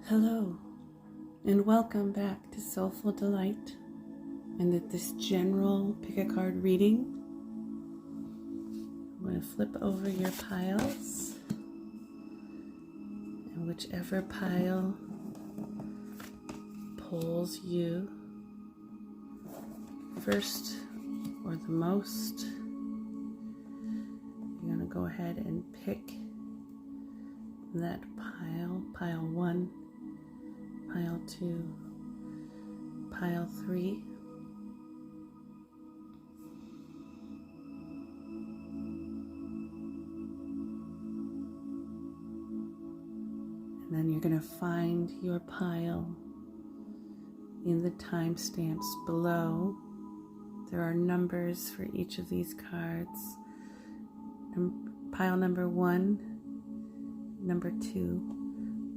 Hello, and welcome back to Soulful Delight, and at this general pick a card reading. I'm going to flip over your piles, and whichever pile pulls you first or the most, you're going to go ahead and pick that pile 1, pile 2, pile 3, and then you're going to find your pile in the timestamps below. There are numbers for each of these cards. Pile number 1, number 2.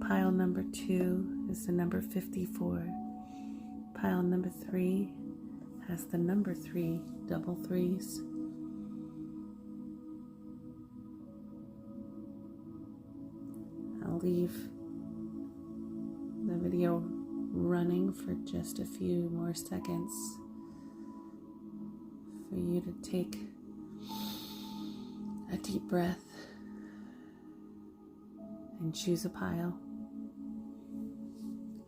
Pile number 2 is the number 54. Pile number 3 has the number 3, double threes. I'll leave the video running for just a few more seconds for you to take a deep breath and choose a pile.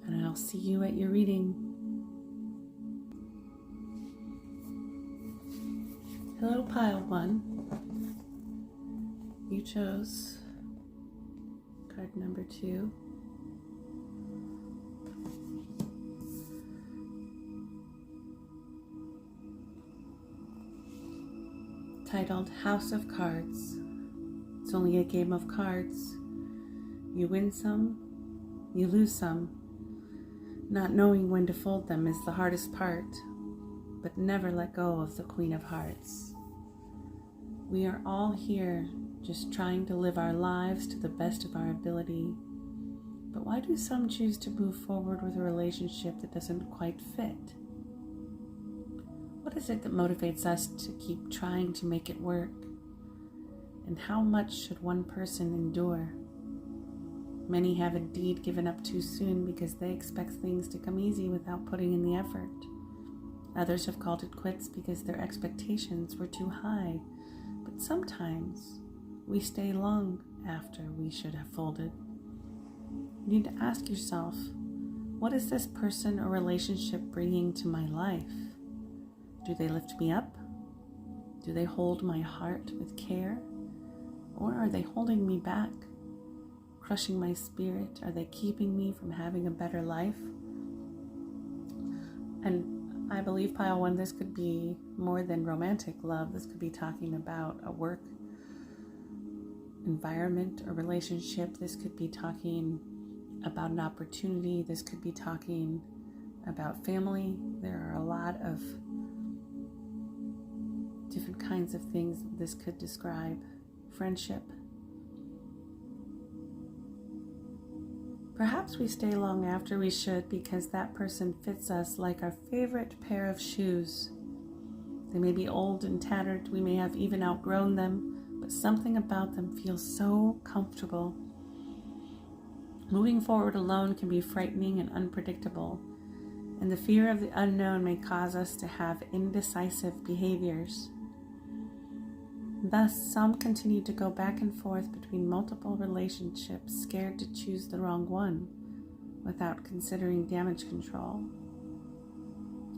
And I'll see you at your reading. Hello, pile 1. You chose card number 2. Titled House of Cards. It's only a game of cards. You win some, you lose some. Not knowing when to fold them is the hardest part, but never let go of the Queen of Hearts. We are all here just trying to live our lives to the best of our ability. But why do some choose to move forward with a relationship that doesn't quite fit? What is it that motivates us to keep trying to make it work? And how much should one person endure? Many have indeed given up too soon because they expect things to come easy without putting in the effort. Others have called it quits because their expectations were too high. But sometimes we stay long after we should have folded. You need to ask yourself, what is this person or relationship bringing to my life? Do they lift me up? Do they hold my heart with care? Or are they holding me back? Crushing my spirit? Are they keeping me from having a better life? And I believe, pile 1, this could be more than romantic love. This could be talking about a work environment or relationship. This could be talking about an opportunity. This could be talking about family. There are a lot of different kinds of things this could describe. Friendship. Perhaps we stay long after we should because that person fits us like our favorite pair of shoes. They may be old and tattered, we may have even outgrown them, but something about them feels so comfortable. Moving forward alone can be frightening and unpredictable, and the fear of the unknown may cause us to have indecisive behaviors. Thus, some continue to go back and forth between multiple relationships, scared to choose the wrong one, without considering damage control.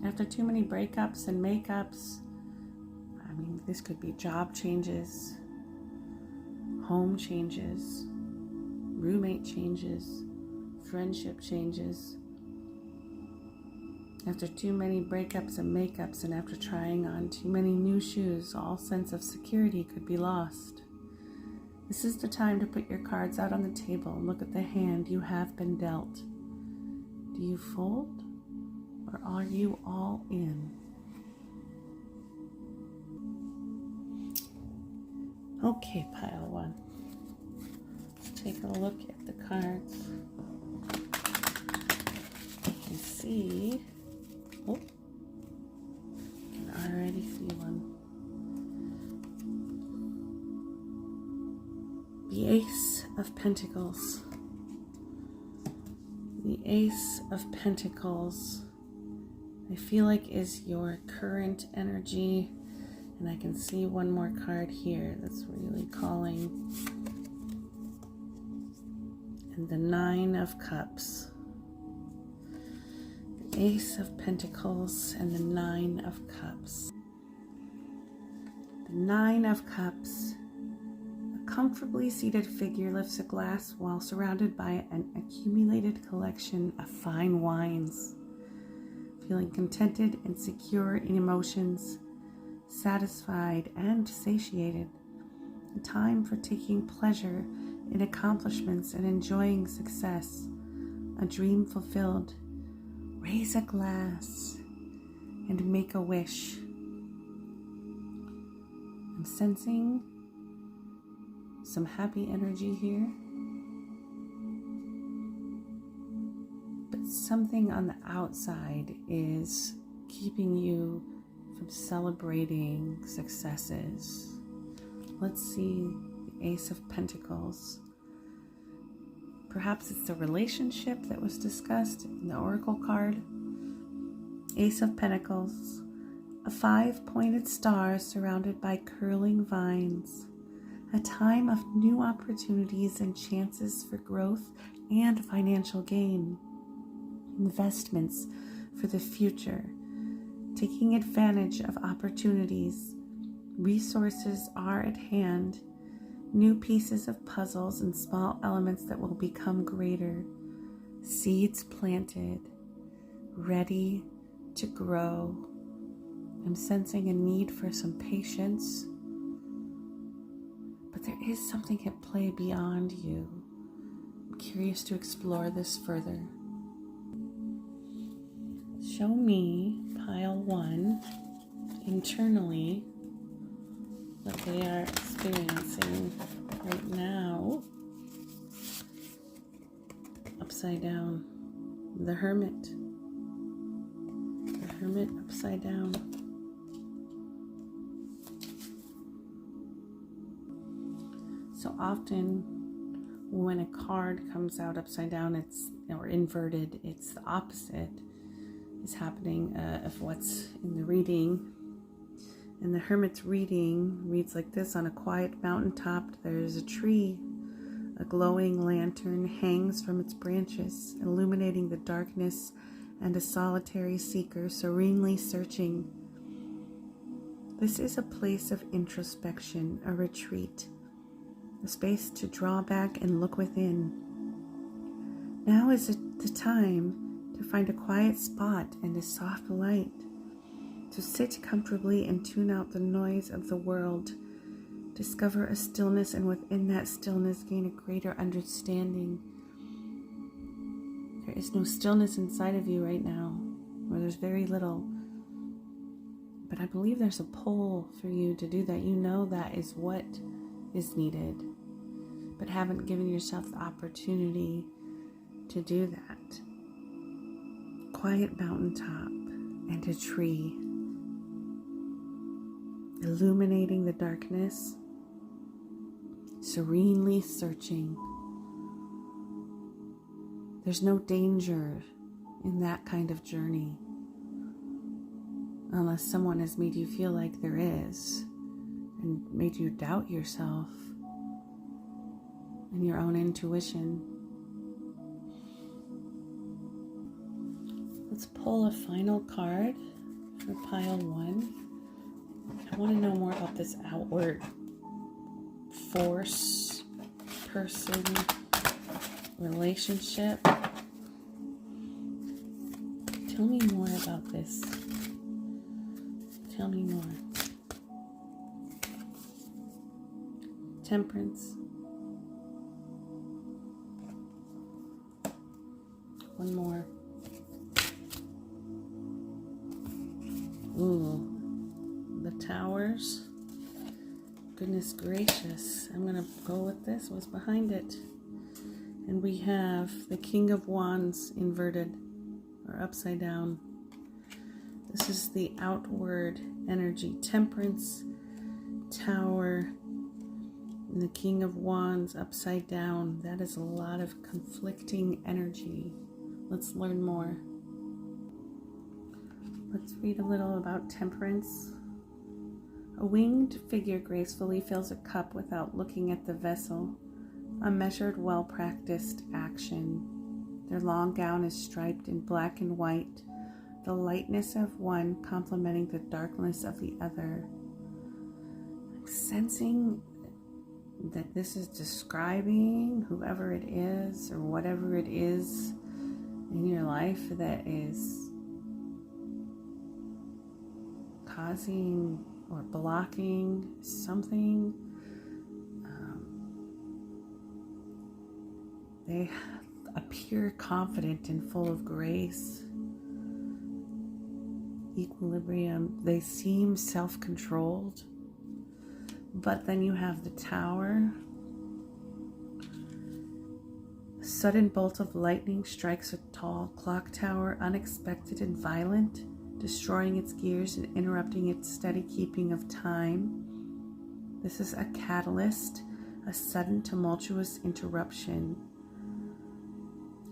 After too many breakups and makeups, this could be job changes, home changes, roommate changes, friendship changes. After too many breakups and makeups, and after trying on too many new shoes, all sense of security could be lost. This is the time to put your cards out on the table and look at the hand you have been dealt. Do you fold, or are you all in? Okay, pile 1. Let's take a look at the cards and see. Oh, I can already see one. The Ace of Pentacles. The Ace of Pentacles, I feel like, is your current energy. And I can see one more card here that's really calling. And the Nine of Cups. The Ace of Pentacles and the Nine of Cups. The Nine of Cups. A comfortably seated figure lifts a glass while surrounded by an accumulated collection of fine wines. Feeling contented and secure in emotions, satisfied and satiated. A time for taking pleasure in accomplishments and enjoying success. A dream fulfilled. Raise a glass and make a wish. I'm sensing some happy energy here. But something on the outside is keeping you from celebrating successes. Let's see the Ace of Pentacles. Perhaps it's the relationship that was discussed in the Oracle card. Ace of Pentacles, a 5-pointed star surrounded by curling vines. A time of new opportunities and chances for growth and financial gain. Investments for the future. Taking advantage of opportunities. Resources are at hand. New pieces of puzzles and small elements that will become greater. Seeds planted, ready to grow. I'm sensing a need for some patience, but there is something at play beyond you. I'm curious to explore this further. Show me, pile 1, internally, what they are experiencing right now. Upside down. The Hermit. The Hermit upside down. So often when a card comes out upside down, or inverted, it's the opposite is happening of what's in the reading. And the Hermit's reading reads like this: on a quiet mountaintop, there is a tree. A glowing lantern hangs from its branches, illuminating the darkness, and a solitary seeker serenely searching. This is a place of introspection, a retreat, a space to draw back and look within. Now is the time to find a quiet spot and a soft light, to sit comfortably and tune out the noise of the world, discover a stillness, and within that stillness gain a greater understanding. There is no stillness inside of you right now, or there's very little, but I believe there's a pull for you to do that. You know that is what is needed, but haven't given yourself the opportunity to do that. Quiet mountaintop and a tree, illuminating the darkness, serenely searching. There's no danger in that kind of journey, unless someone has made you feel like there is, and made you doubt yourself and your own intuition. Let's pull a final card for pile 1. I want to know more about this outward force, person, relationship. Tell me more about this. Tell me more. Temperance. One more. Ooh, the Towers. Goodness gracious. I'm going to go with this. What's behind it? And we have the King of Wands inverted or upside down. This is the outward energy. Temperance, Tower, and the King of Wands upside down. That is a lot of conflicting energy. Let's learn more. Let's read a little about temperance. A winged figure gracefully fills a cup without looking at the vessel. A measured, well-practiced action. Their long gown is striped in black and white, the lightness of one complementing the darkness of the other. I'm sensing that this is describing whoever it is or whatever it is in your life that is causing or blocking something. They appear confident and full of grace, equilibrium. They seem self-controlled. But then you have the Tower. A sudden bolt of lightning strikes a tall clock tower, unexpected and violent, destroying its gears and interrupting its steady keeping of time. This is a catalyst, a sudden tumultuous interruption.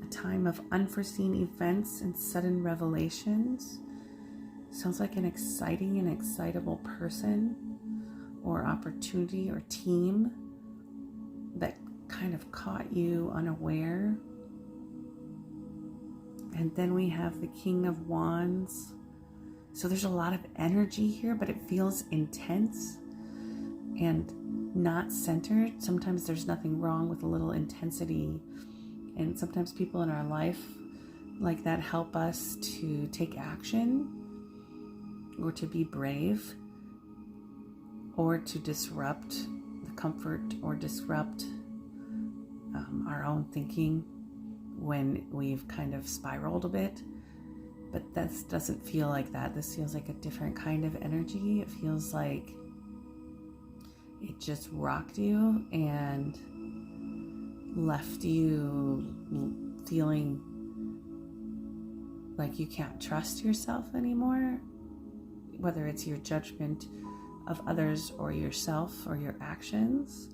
A time of unforeseen events and sudden revelations. Sounds like an exciting and excitable person or opportunity or team that kind of caught you unaware. And then we have the King of Wands. So there's a lot of energy here, but it feels intense and not centered. Sometimes there's nothing wrong with a little intensity. And sometimes people in our life like that help us to take action or to be brave or to disrupt the comfort or disrupt our own thinking when we've kind of spiraled a bit. But this doesn't feel like that. This feels like a different kind of energy. It feels like it just rocked you and left you feeling like you can't trust yourself anymore, whether it's your judgment of others or yourself or your actions.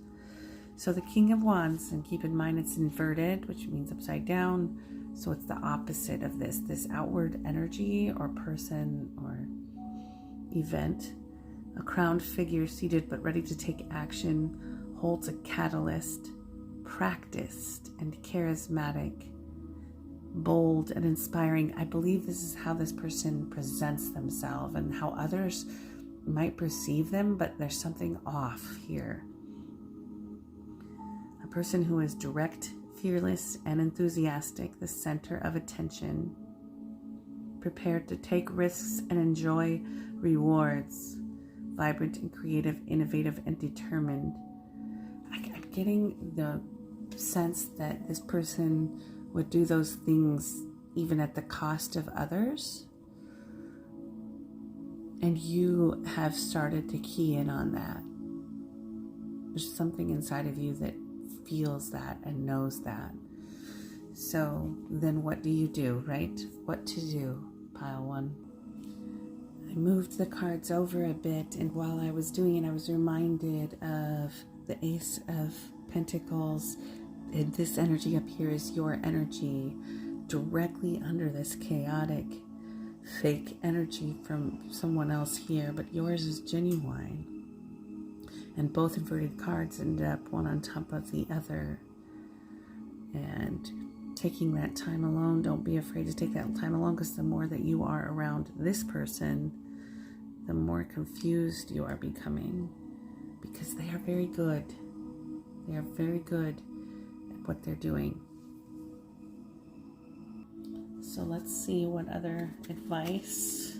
So the King of Wands, and keep in mind it's inverted, which means upside down. So it's the opposite of this outward energy or person or event. A crowned figure seated but ready to take action holds a catalyst, practiced and charismatic, bold and inspiring. I believe this is how this person presents themselves and how others might perceive them, but there's something off here. A person who is direct, fearless, and enthusiastic, the center of attention, prepared to take risks and enjoy rewards, vibrant and creative, innovative, and determined. I'm getting the sense that this person would do those things even at the cost of others. And you have started to key in on that. There's something inside of you that feels that and knows that. So then what do you do, right? What to do, pile one. I moved the cards over a bit, and while I was doing it, I was reminded of the Ace of Pentacles. And this energy up here is your energy directly under this chaotic, fake energy from someone else here, but yours is genuine. And both inverted cards ended up one on top of the other. And taking that time alone, don't be afraid to take that time alone, because the more that you are around this person, the more confused you are becoming, because they are very good. They are very good at what they're doing. So let's see what other advice,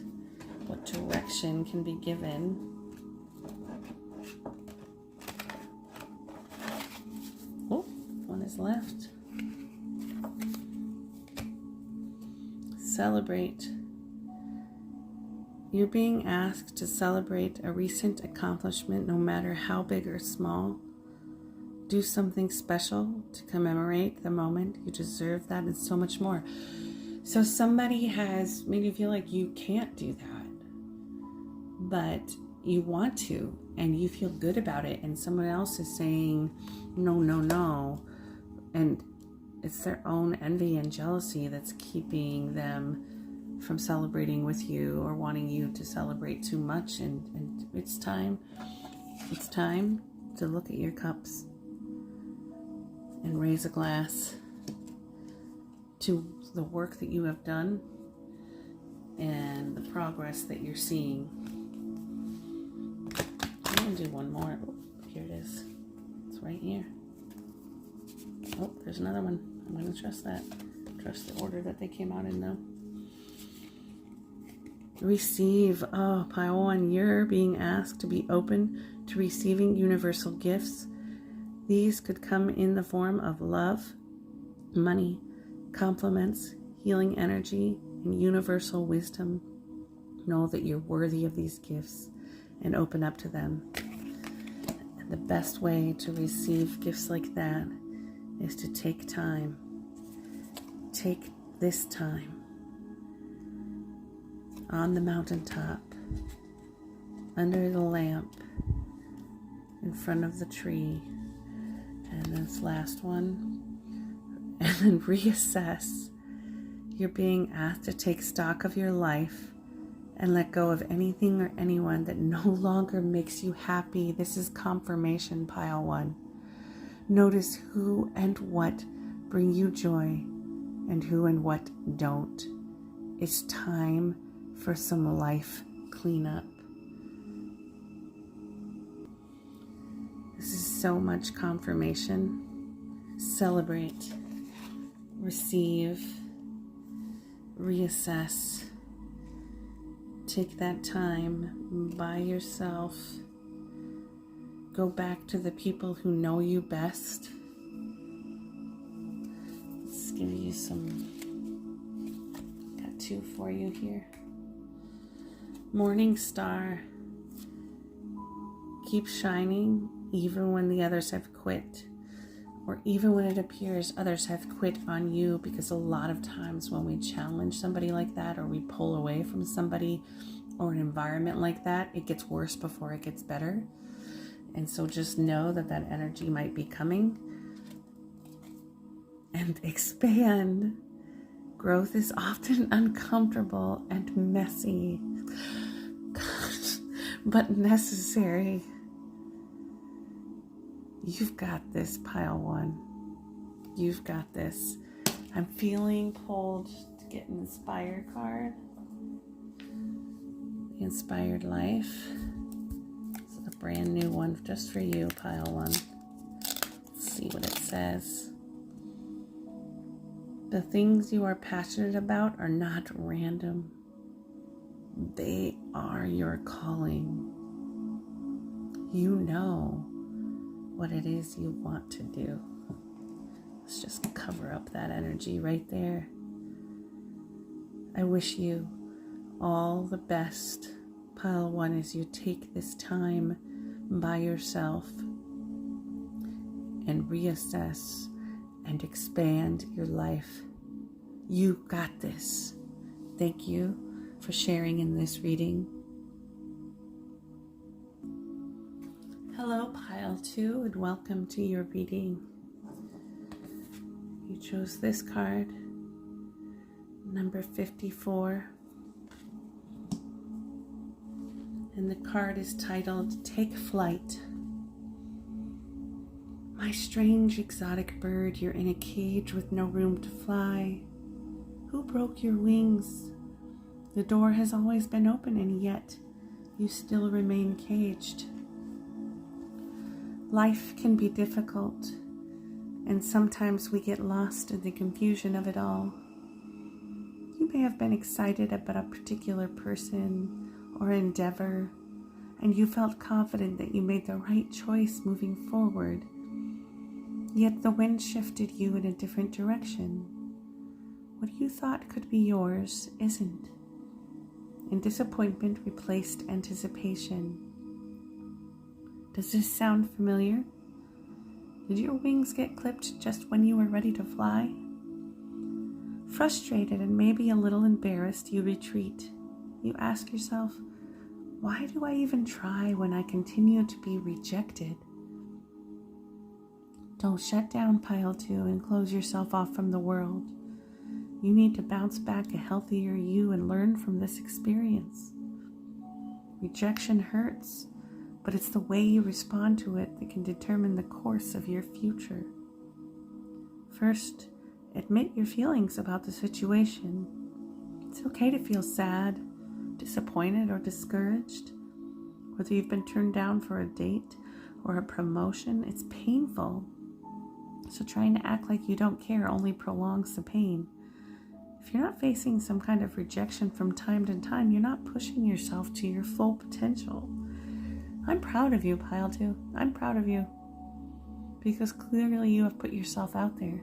what direction can be given. Oh, one is left. Celebrate. You're being asked to celebrate a recent accomplishment, no matter how big or small. Do something special to commemorate the moment. You deserve that and so much more. So somebody has made you feel like you can't do that, but you want to, and you feel good about it, and someone else is saying, no, no, no. And it's their own envy and jealousy that's keeping them from celebrating with you or wanting you to celebrate too much. And it's time to look at your cups and raise a glass to the work that you have done and the progress that you're seeing. I'm going to do one more. Oh, here it is. It's right here. Oh, there's another one. I'm going to trust that. Trust the order that they came out in, though. Receive. Oh, pile 1, you're being asked to be open to receiving universal gifts. These could come in the form of love, money, compliments, healing energy, and universal wisdom. Know that you're worthy of these gifts and open up to them. And the best way to receive gifts like that is to take time. Take this time on the mountaintop, under the lamp, in front of the tree, and this last one, and then reassess. You're being asked to take stock of your life and let go of anything or anyone that no longer makes you happy. This is confirmation, pile 1. Notice who and what bring you joy and who and what don't. It's time for some life cleanup. This is so much confirmation. Celebrate, receive, reassess. Take that time by yourself. Go back to the people who know you best. Let's give you some. Got 2 for you here. Morning star. Keep shining even when the others have quit, or even when it appears others have quit on you, because a lot of times when we challenge somebody like that, or we pull away from somebody or an environment like that, it gets worse before it gets better. And so just know that that energy might be coming, and expand. Growth is often uncomfortable and messy, but necessary. You've got this, pile 1. You've got this. I'm feeling pulled to get an inspired card. The Inspired Life. This is a brand new one just for you, pile 1. Let's see what it says. The things you are passionate about are not random. They are your calling. You know what it is you want to do. Let's just cover up that energy right there. I wish you all the best, pile 1, as you take this time by yourself and reassess and expand your life. You got this. Thank you for sharing in this reading. Hello, pile 2, and welcome to your reading. You chose this card, number 54. And the card is titled, Take Flight. My strange exotic bird, you're in a cage with no room to fly. Who broke your wings? The door has always been open, and yet you still remain caged. Life can be difficult, and sometimes we get lost in the confusion of it all. You may have been excited about a particular person or endeavor, and you felt confident that you made the right choice moving forward. Yet the wind shifted you in a different direction. What you thought could be yours isn't, and disappointment replaced anticipation. Does this sound familiar? Did your wings get clipped just when you were ready to fly? Frustrated and maybe a little embarrassed, you retreat. You ask yourself, why do I even try when I continue to be rejected? Don't shut down pile 2 and close yourself off from the world. You need to bounce back a healthier you and learn from this experience. Rejection hurts, but it's the way you respond to it that can determine the course of your future. First, admit your feelings about the situation. It's okay to feel sad, disappointed, or discouraged. Whether you've been turned down for a date or a promotion, it's painful. So trying to act like you don't care only prolongs the pain. If you're not facing some kind of rejection from time to time, you're not pushing yourself to your full potential. I'm proud of you, Pile 2. I'm proud of you. Because clearly you have put yourself out there.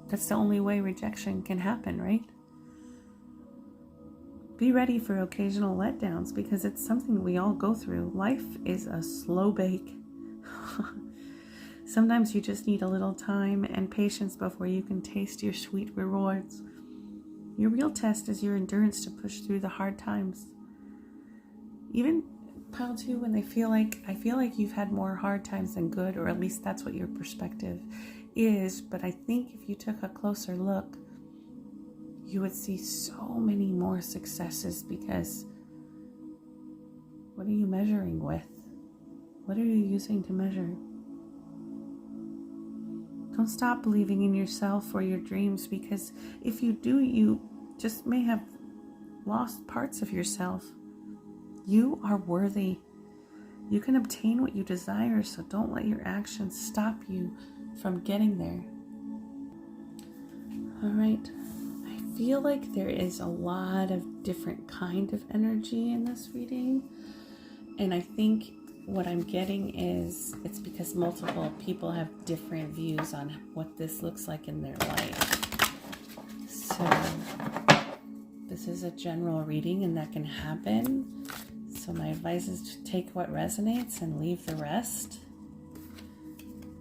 That's the only way rejection can happen, right? Be ready for occasional letdowns because it's something we all go through. Life is a slow bake. Sometimes you just need a little time and patience before you can taste your sweet rewards. Your real test is your endurance to push through the hard times. Even Pile 2, when I feel like you've had more hard times than good, or at least that's what your perspective is. But I think if you took a closer look, you would see so many more successes, because what are you measuring with? What are you using to measure? Don't stop believing in yourself or your dreams, because if you do, you just may have lost parts of yourself. You are worthy. You can obtain what you desire, so don't let your actions stop you from getting there. All right. I feel like there is a lot of different kind of energy in this reading, and I think what I'm getting is it's because multiple people have different views on what this looks like in their life. So this is a general reading, and that can happen. So my advice is to take what resonates and leave the rest.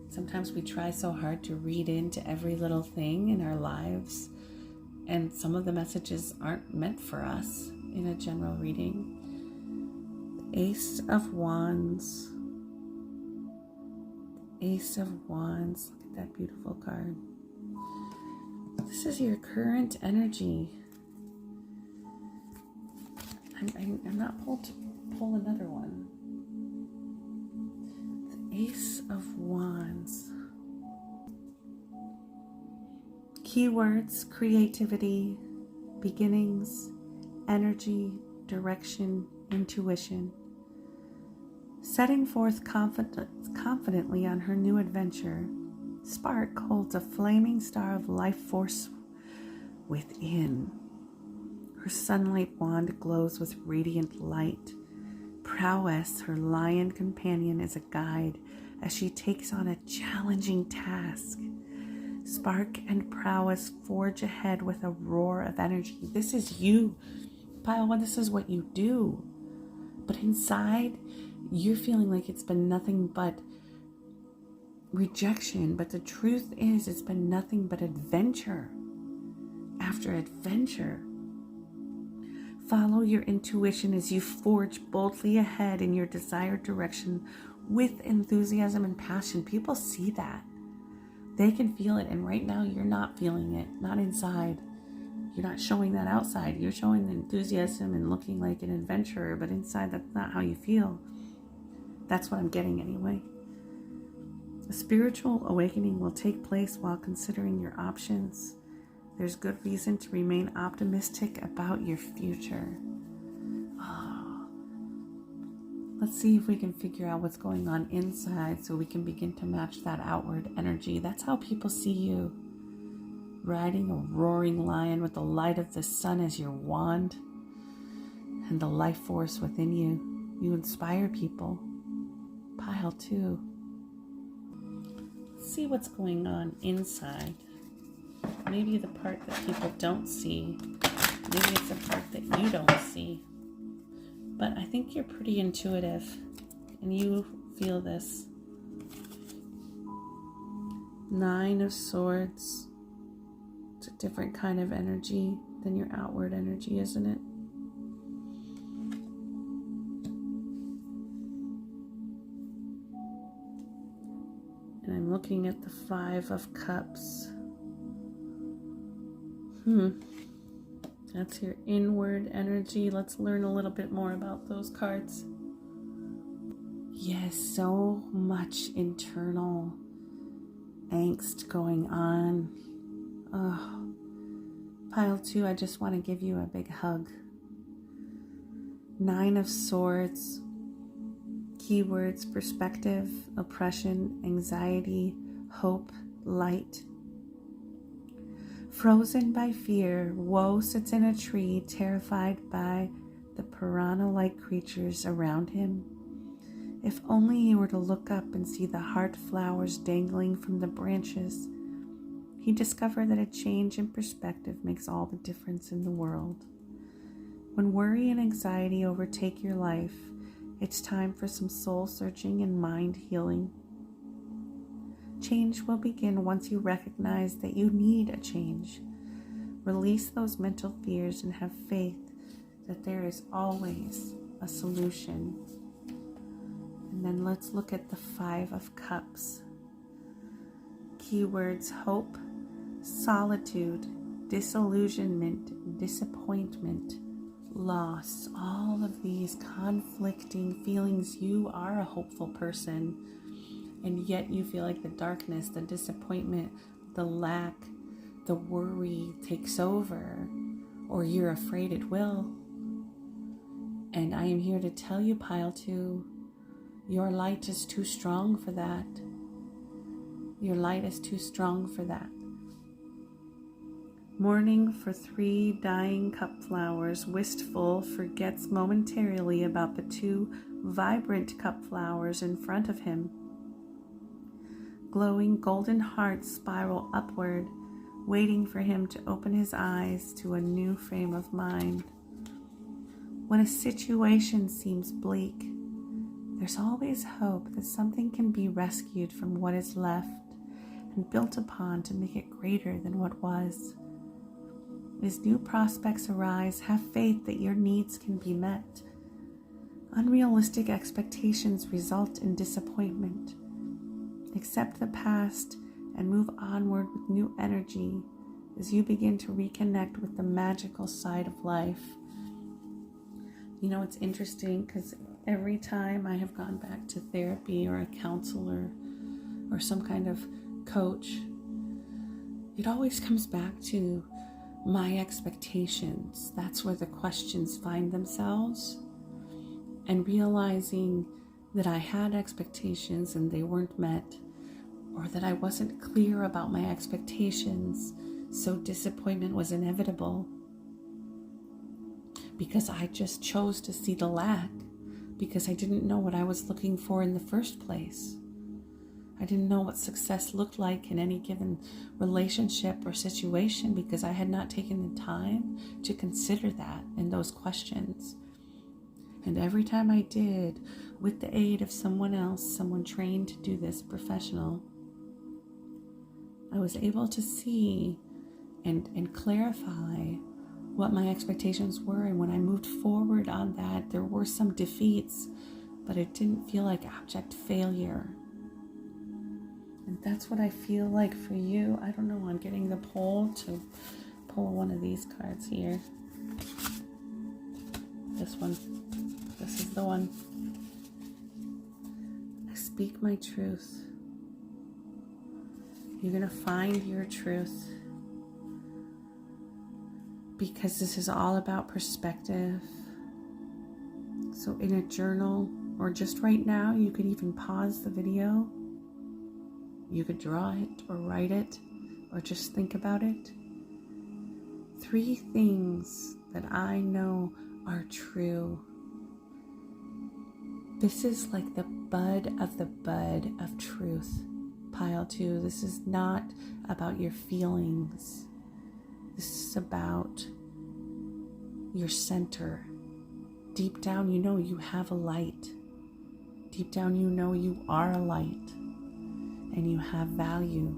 Sometimes we try so hard to read into every little thing in our lives, and some of the messages aren't meant for us in a general reading. Ace of Wands. Ace of Wands. Look at that beautiful card. This is your current energy. I'm not pulled to pull another one. The Ace of Wands. Keywords: creativity, beginnings, energy, direction, intuition. Setting forth confidently on her new adventure, Spark holds a flaming star of life force within. Her sunlight wand glows with radiant light. Prowess, her lion companion, is a guide as she takes on a challenging task. Spark and Prowess forge ahead with a roar of energy. This is you, Pile 1. This is what you do. But inside, you're feeling like it's been nothing but rejection. But the truth is, it's been nothing but adventure after adventure. Follow your intuition as you forge boldly ahead in your desired direction with enthusiasm and passion. People see that. They can feel it. And right now, you're not feeling it. Not inside. You're not showing that outside. You're showing the enthusiasm and looking like an adventurer, but inside, that's not how you feel. That's what I'm getting anyway. A spiritual awakening will take place while considering your options. There's good reason to remain optimistic about your future. Oh. Let's see if we can figure out what's going on inside so we can begin to match that outward energy. That's how people see you. Riding a roaring lion with the light of the sun as your wand and the life force within you. You inspire people. Pile 2. Let's see what's going on inside. Maybe the part that people don't see. Maybe it's the part that you don't see. But I think you're pretty intuitive and you feel this. 9 of Swords. It's a different kind of energy than your outward energy, isn't it? And I'm looking at the 5 of Cups. That's your inward energy. Let's learn a little bit more about those cards. Yes, so much internal angst going on. Oh, pile 2, I just want to give you a big hug. 9 of Swords. Keywords: perspective, oppression, anxiety, hope, light. Frozen by fear, Woe sits in a tree, terrified by the piranha-like creatures around him. If only he were to look up and see the heart flowers dangling from the branches, he'd discover that a change in perspective makes all the difference in the world. When worry and anxiety overtake your life, it's time for some soul searching and mind healing. Change will begin once you recognize that you need a change. Release those mental fears and have faith that there is always a solution. And then let's look at the 5 of Cups. Keywords: hope, solitude, disillusionment, disappointment, loss. All of these conflicting feelings. You are a hopeful person, and yet you feel like the darkness, the disappointment, the lack, the worry takes over, or you're afraid it will. And I am here to tell you, pile 2, your light is too strong for that. Your light is too strong for that. Mourning for 3 dying cup flowers, wistful, forgets momentarily about the 2 vibrant cup flowers in front of him. Glowing golden hearts spiral upward, waiting for him to open his eyes to a new frame of mind. When a situation seems bleak, there's always hope that something can be rescued from what is left and built upon to make it greater than what was. As new prospects arise, have faith that your needs can be met. Unrealistic expectations result in disappointment. Accept the past and move onward with new energy as you begin to reconnect with the magical side of life. You know, it's interesting because every time I have gone back to therapy or a counselor or some kind of coach, it always comes back to my expectations. That's where the questions find themselves. And realizing that I had expectations and they weren't met, or that I wasn't clear about my expectations, so disappointment was inevitable. Because I just chose to see the lack, because I didn't know what I was looking for in the first place. I didn't know what success looked like in any given relationship or situation because I had not taken the time to consider that and those questions. And every time I did, with the aid of someone else, someone trained to do this, professional, I was able to see and clarify what my expectations were. And when I moved forward on that, there were some defeats, but it didn't feel like abject failure. And that's what I feel like for you. I don't know, I'm getting the pull to pull one of these cards here. This one. This is the one. I speak my truth. You're going to find your truth. Because this is all about perspective. So in a journal, or just right now, you could even pause the video. You could draw it or write it or just think about it. 3 things that I know are true. This is like the bud of truth, pile 2. This is not about your feelings. This is about your center. Deep down, you know you have a light. Deep down, you know you are a light. And you have value.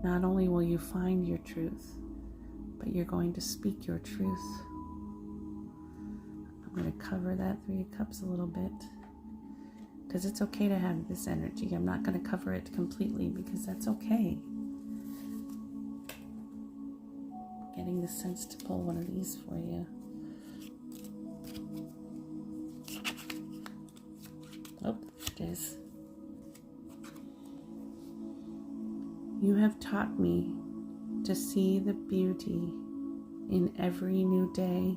Not only will you find your truth, but you're going to speak your truth. I'm going to cover that 3 of Cups a little bit. because it's okay to have this energy. I'm not going to cover it completely because that's okay. Getting the sense to pull one of these for you. Oh, it is. You have taught me to see the beauty in every new day.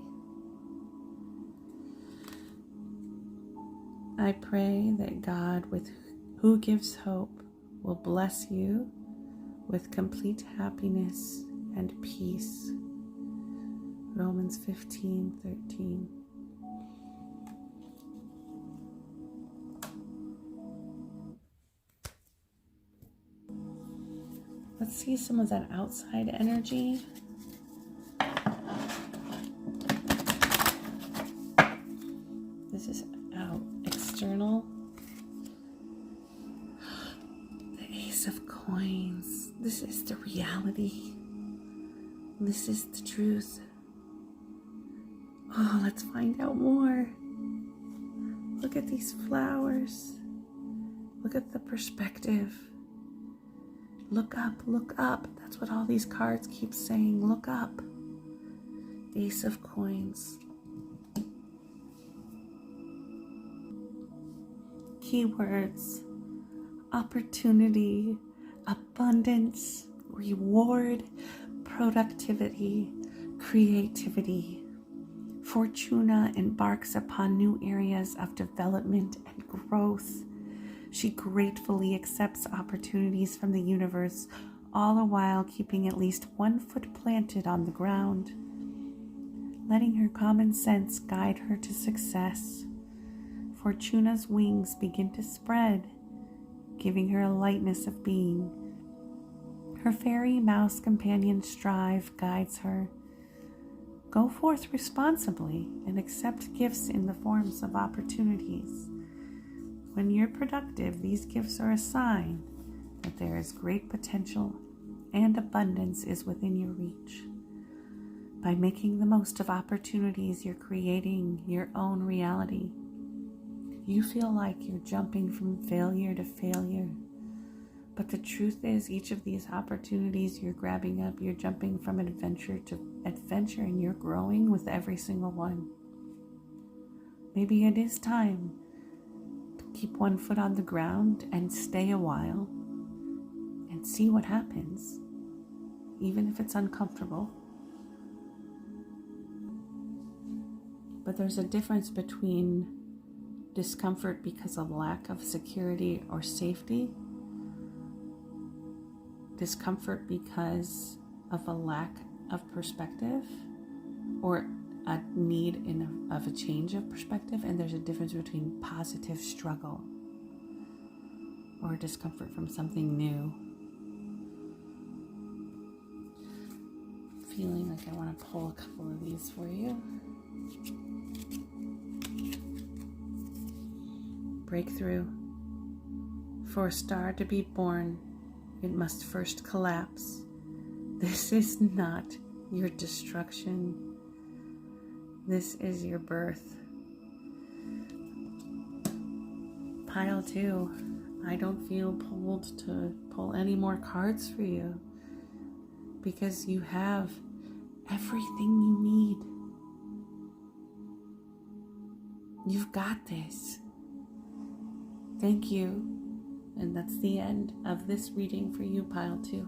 I pray that God, who gives hope, will bless you with complete happiness and peace. Romans 15:13. Let's see some of that outside energy. This is out, external. The Ace of Coins. This is the reality. This is the truth. Oh, let's find out more. Look at these flowers. Look at the perspective. Look up, look up. That's what all these cards keep saying. Look up. Ace of Coins. Keywords: opportunity, abundance, reward, productivity, creativity. Fortuna embarks upon new areas of development and growth. She gratefully accepts opportunities from the universe, all the while keeping at least 1 foot planted on the ground, letting her common sense guide her to success. Fortuna's wings begin to spread, giving her a lightness of being. Her fairy mouse companion Strive guides her. Go forth responsibly and accept gifts in the forms of opportunities. When you're productive, these gifts are a sign that there is great potential and abundance is within your reach. By making the most of opportunities, you're creating your own reality. You feel like you're jumping from failure to failure. But the truth is, each of these opportunities you're grabbing up, you're jumping from adventure to adventure, and you're growing with every single one. Maybe it is time to keep 1 foot on the ground and stay a while and see what happens, even if it's uncomfortable. But there's a difference between discomfort because of lack of security or safety, discomfort because of a lack of perspective or a need of a change of perspective, and there's a difference between positive struggle or discomfort from something new. Feeling like I want to pull a couple of these for you. Breakthrough. For a star to be born, it must first collapse. This is not your destruction. This is your birth. Pile 2. I don't feel pulled to pull any more cards for you because you have everything you need. You've got this. Thank you. And that's the end of this reading for you, Pile 2.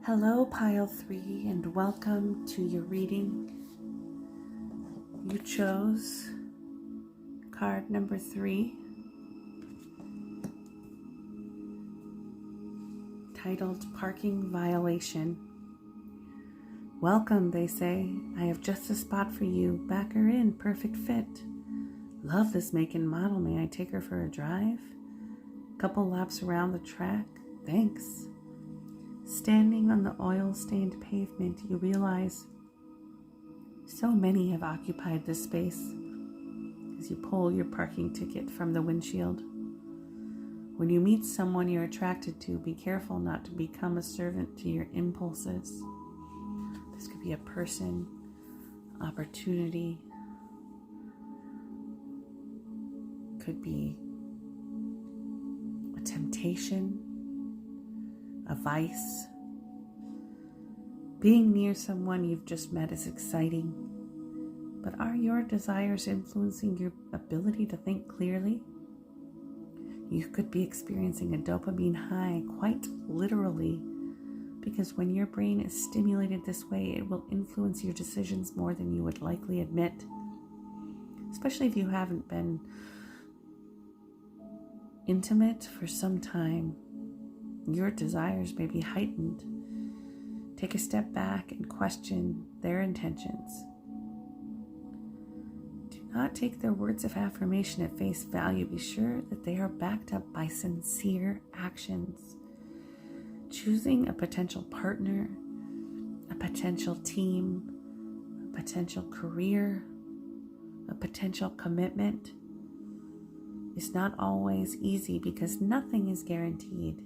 Hello, Pile 3, and welcome to your reading. You chose card number 3, titled Parking Violation. Welcome, they say. I have just a spot for you. Back her in, perfect fit. Love this make and model. May I take her for a drive? Couple laps around the track? Thanks. Standing on the oil-stained pavement, you realize so many have occupied this space as you pull your parking ticket from the windshield. When you meet someone you're attracted to, be careful not to become a servant to your impulses. This could be a person, opportunity, could be a temptation, a vice. Being near someone you've just met is exciting, but are your desires influencing your ability to think clearly? You could be experiencing a dopamine high, quite literally, because when your brain is stimulated this way, it will influence your decisions more than you would likely admit, especially if you haven't been intimate for some time. Your desires may be heightened. Take a step back and question their intentions. Do not take their words of affirmation at face value. Be sure that they are backed up by sincere actions. Choosing a potential partner, a potential team, a potential career, a potential commitment is not always easy because nothing is guaranteed.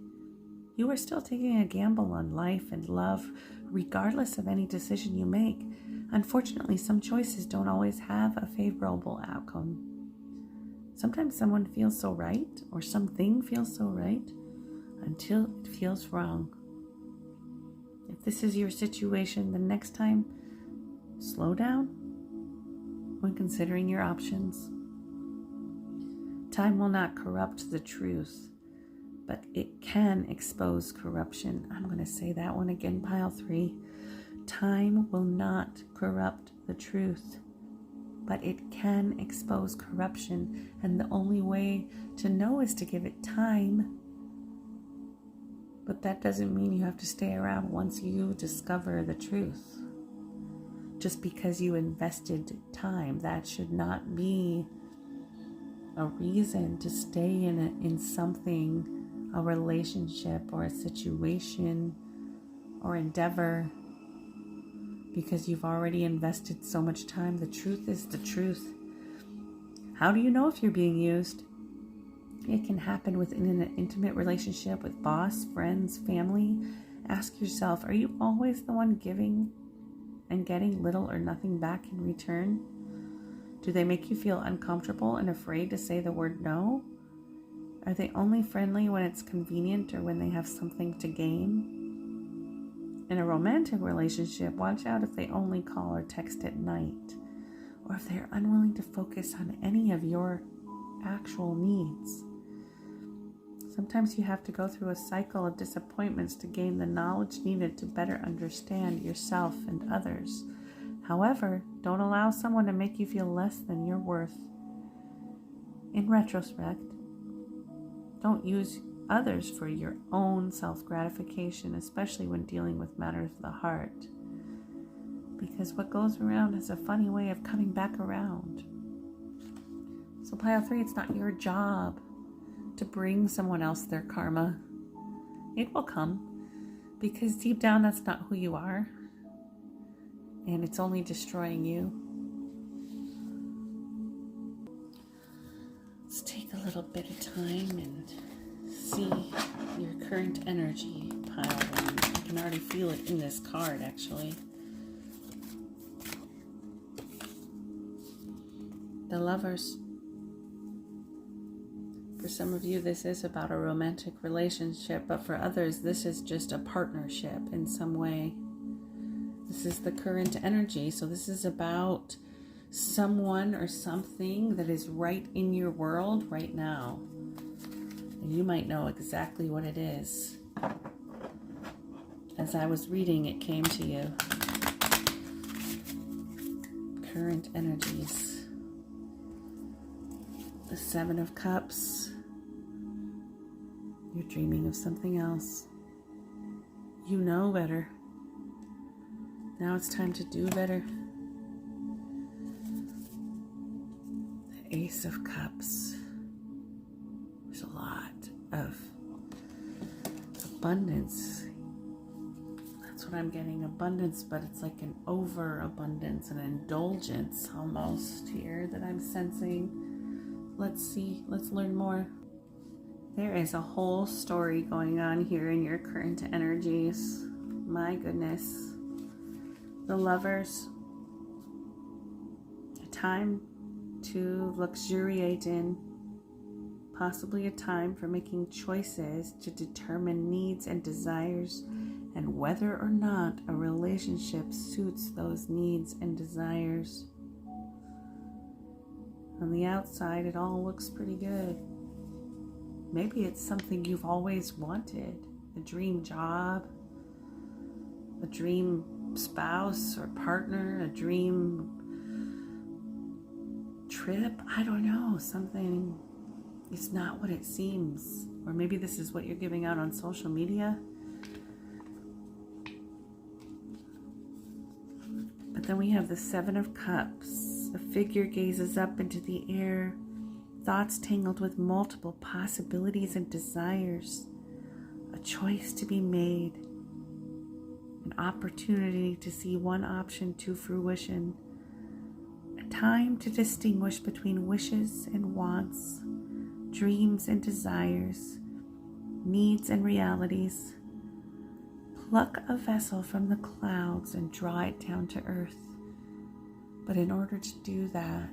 You are still taking a gamble on life and love, regardless of any decision you make. Unfortunately, some choices don't always have a favorable outcome. Sometimes someone feels so right, or something feels so right, until it feels wrong. If this is your situation, the next time, slow down when considering your options. Time will not corrupt the truth, but it can expose corruption. I'm going to say that one again, pile 3. Time will not corrupt the truth, but it can expose corruption. And the only way to know is to give it time. But that doesn't mean you have to stay around once you discover the truth. Just because you invested time, that should not be a reason to stay in something, a relationship or a situation or endeavor, because you've already invested so much time. The truth is the truth. How do you know if you're being used? It can happen within an intimate relationship with boss, friends, family. Ask yourself, are you always the one giving and getting little or nothing back in return? Do they make you feel uncomfortable and afraid to say the word no? Are they only friendly when it's convenient or when they have something to gain? In a romantic relationship, watch out if they only call or text at night, or if they're unwilling to focus on any of your actual needs. Sometimes you have to go through a cycle of disappointments to gain the knowledge needed to better understand yourself and others. However, don't allow someone to make you feel less than your worth. In retrospect, don't use others for your own self-gratification, especially when dealing with matters of the heart, because what goes around has a funny way of coming back around. So pile 3, it's not your job to bring someone else their karma. It will come, because deep down that's not who you are, and it's only destroying you. Let's take a little bit of time and see your current energy, pile 1. I can already feel it in this card, actually. The Lovers. For some of you, this is about a romantic relationship, but for others, this is just a partnership in some way. This is the current energy, so this is about someone or something that is right in your world right now. And you might know exactly what it is. As I was reading, it came to you. Current energies. The 7 of Cups. You're dreaming of something else. You know better. Now it's time to do better. The Ace of Cups. There's a lot of abundance. That's what I'm getting, abundance, but it's like an overabundance, an indulgence almost here that I'm sensing. Let's see, let's learn more. There is a whole story going on here in your current energies. My goodness. The Lovers, a time to luxuriate in, possibly a time for making choices to determine needs and desires and whether or not a relationship suits those needs and desires. On the outside, it all looks pretty good. Maybe it's something you've always wanted, a dream job, a dream spouse or partner, a dream trip. I don't know, something is not what it seems. Or maybe this is what you're giving out on social media. But then we have the Seven of Cups. A figure gazes up into the air, thoughts tangled with multiple possibilities and desires, a choice to be made, an opportunity to see one option to fruition, a time to distinguish between wishes and wants, dreams and desires, needs and realities. Pluck a vessel from the clouds and draw it down to earth. But in order to do that,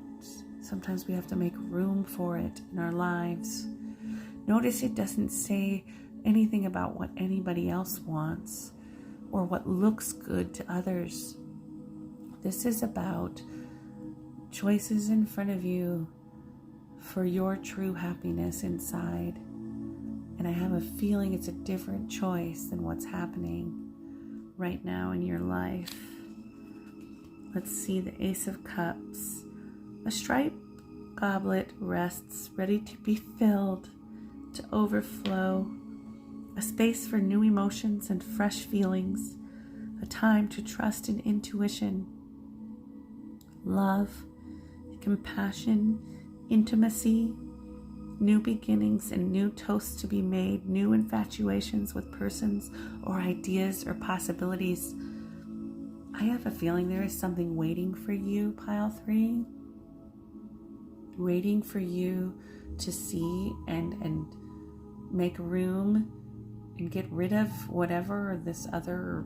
sometimes we have to make room for it in our lives. Notice it doesn't say anything about what anybody else wants or what looks good to others. This is about choices in front of you for your true happiness inside. And I have a feeling it's a different choice than what's happening right now in your life. Let's see the Ace of Cups. A striped goblet rests, ready to be filled, to overflow. A space for new emotions and fresh feelings. A time to trust in intuition, love, compassion, intimacy, new beginnings and new toasts to be made, new infatuations with persons or ideas or possibilities. I have a feeling there is something waiting for you, Pile 3. Waiting for you to see and make room and get rid of whatever this other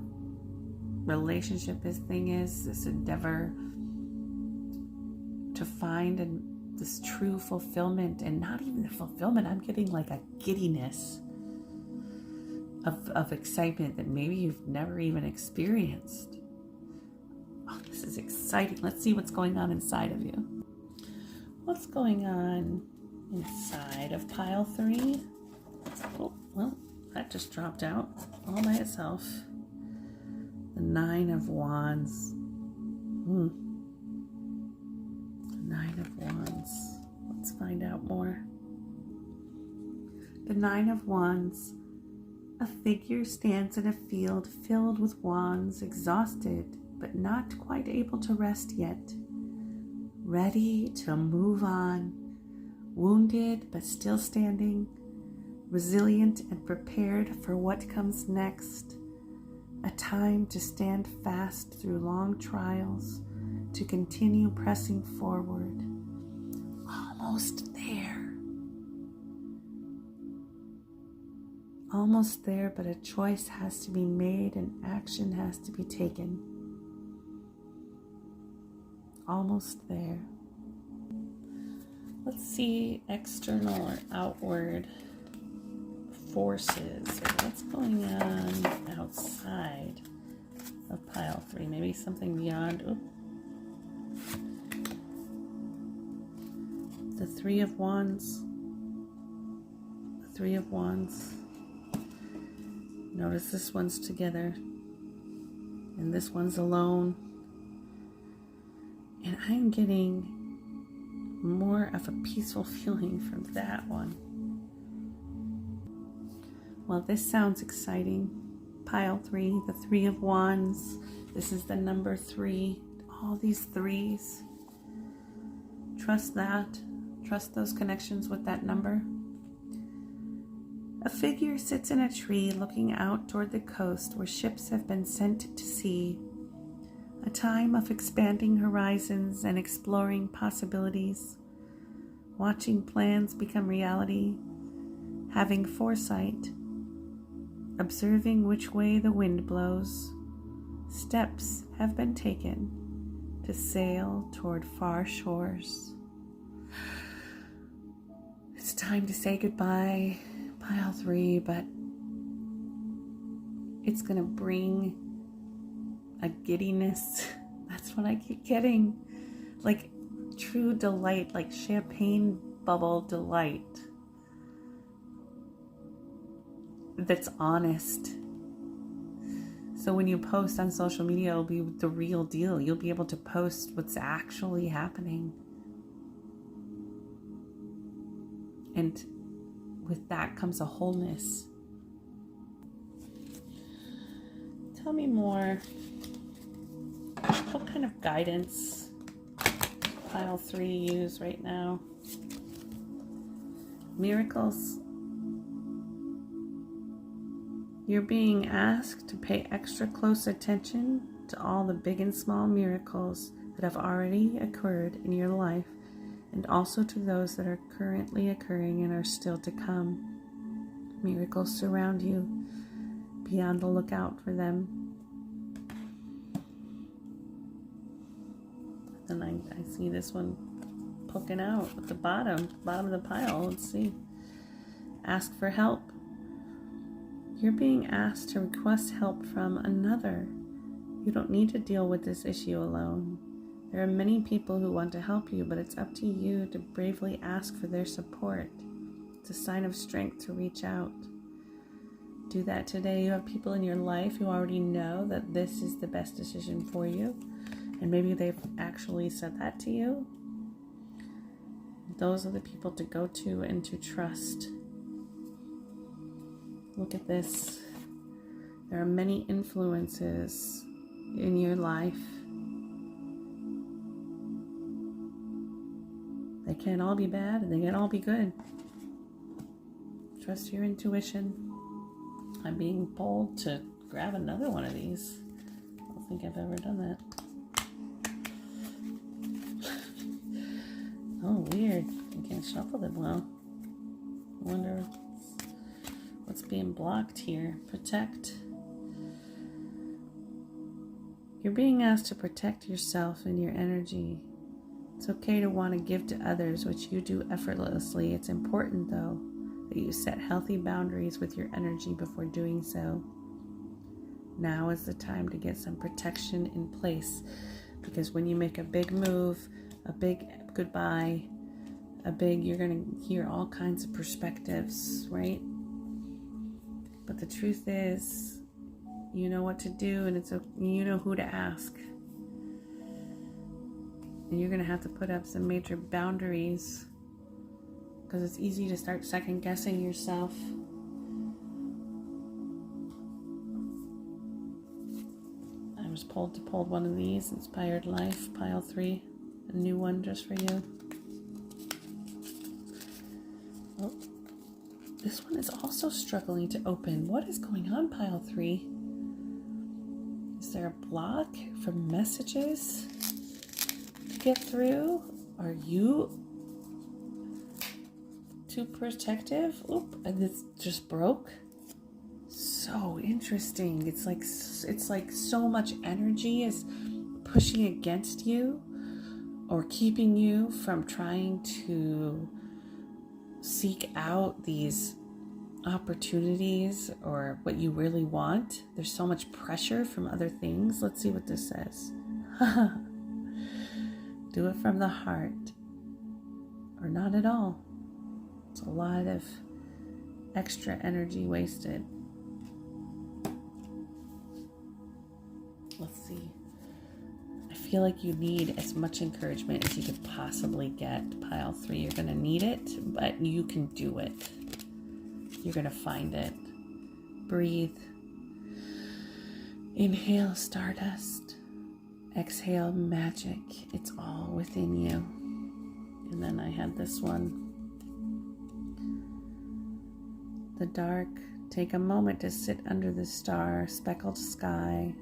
relationship, this thing is, this endeavor to find this true fulfillment. And not even the fulfillment, I'm getting like a giddiness of excitement that maybe you've never even experienced. Oh, this is exciting. Let's see what's going on inside of you. What's going on inside of Pile 3? Oh, well, that just dropped out all by itself. The Nine of Wands. The Nine of Wands. Let's find out more. The Nine of Wands. A figure stands in a field filled with wands, exhausted, but not quite able to rest yet. Ready to move on, wounded but still standing, resilient and prepared for what comes next. A time to stand fast through long trials, to continue pressing forward. Almost there. Almost there, but a choice has to be made and action has to be taken. Almost there. Let's see external or outward forces, or what's going on outside of Pile 3. Maybe something beyond. The Three of Wands. The Three of Wands. Notice this one's together and this one's alone. And I'm getting more of a peaceful feeling from that one. Well, this sounds exciting. Pile 3, the Three of Wands. This is the number 3. All these threes. Trust that. Trust those connections with that number. A figure sits in a tree looking out toward the coast where ships have been sent to sea. A time of expanding horizons and exploring possibilities. Watching plans become reality. Having foresight. Observing which way the wind blows. Steps have been taken to sail toward far shores. It's It's time to say goodbye, pile 3, but it's going to bring a giddiness. That's what I keep getting. Like true delight, like champagne bubble delight. That's honest. So when you post on social media, it'll be the real deal. You'll be able to post what's actually happening. And with that comes a wholeness. Tell me more. What kind of guidance pile 3 use right now? Miracles. You're being asked to pay extra close attention to all the big and small miracles that have already occurred in your life, and also to those that are currently occurring and are still to come. Miracles surround you. Be on the lookout for them. And I see this one poking out at the bottom of the pile. Let's see. Ask for help. You're being asked to request help from another. You don't need to deal with this issue alone. There are many people who want to help you, but it's up to you to bravely ask for their support. It's a sign of strength to reach out. Do that today. You have people in your life who already know that this is the best decision for you, and maybe they've actually said that to you. Those are the people to go to and to trust. Look at this. There are many influences in your life. They can't all be bad and they can't all be good. Trust your intuition. I'm being pulled to grab another one of these. I don't think I've ever done that. Oh, weird. I can't shuffle it well. I wonder what's being blocked here. Protect. You're being asked to protect yourself and your energy. It's okay to want to give to others, which you do effortlessly. It's important, though, that you set healthy boundaries with your energy before doing so. Now is the time to get some protection in place, because when you make a big move, a big goodbye, you're going to hear all kinds of perspectives, right? But the truth is, you know what to do, and you know who to ask. And you're going to have to put up some major boundaries, because it's easy to start second guessing yourself. I was pulled to pull one of these, Inspired Life, pile 3, a new one just for you. Oh, this one is also struggling to open. What is going on, pile 3? Is there a block from messages to get through? Are you too protective? Oop, and this just broke. So interesting. It's like so much energy is pushing against you or keeping you from trying to seek out these opportunities or what you really want. There's so much pressure from other things. Let's see what this says. Do it from the heart or not at all. It's a lot of extra energy wasted. Let's see. I feel like you need as much encouragement as you could possibly get, pile 3. You're going to need it, but you can do it. You're going to find it. Breathe. Inhale, stardust. Exhale, magic. It's all within you. And then I had this one. The dark. Take a moment to sit under the star-speckled sky,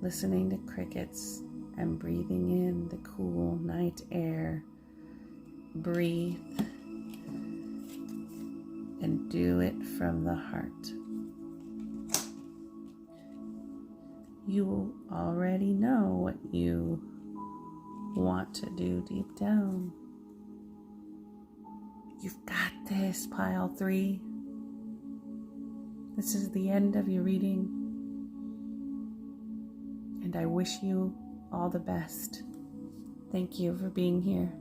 listening to crickets and breathing in the cool night air. Breathe and do it from the heart. You already know what you want to do deep down. You've got this, pile 3. This is the end of your reading, and I wish you all the best. Thank you for being here.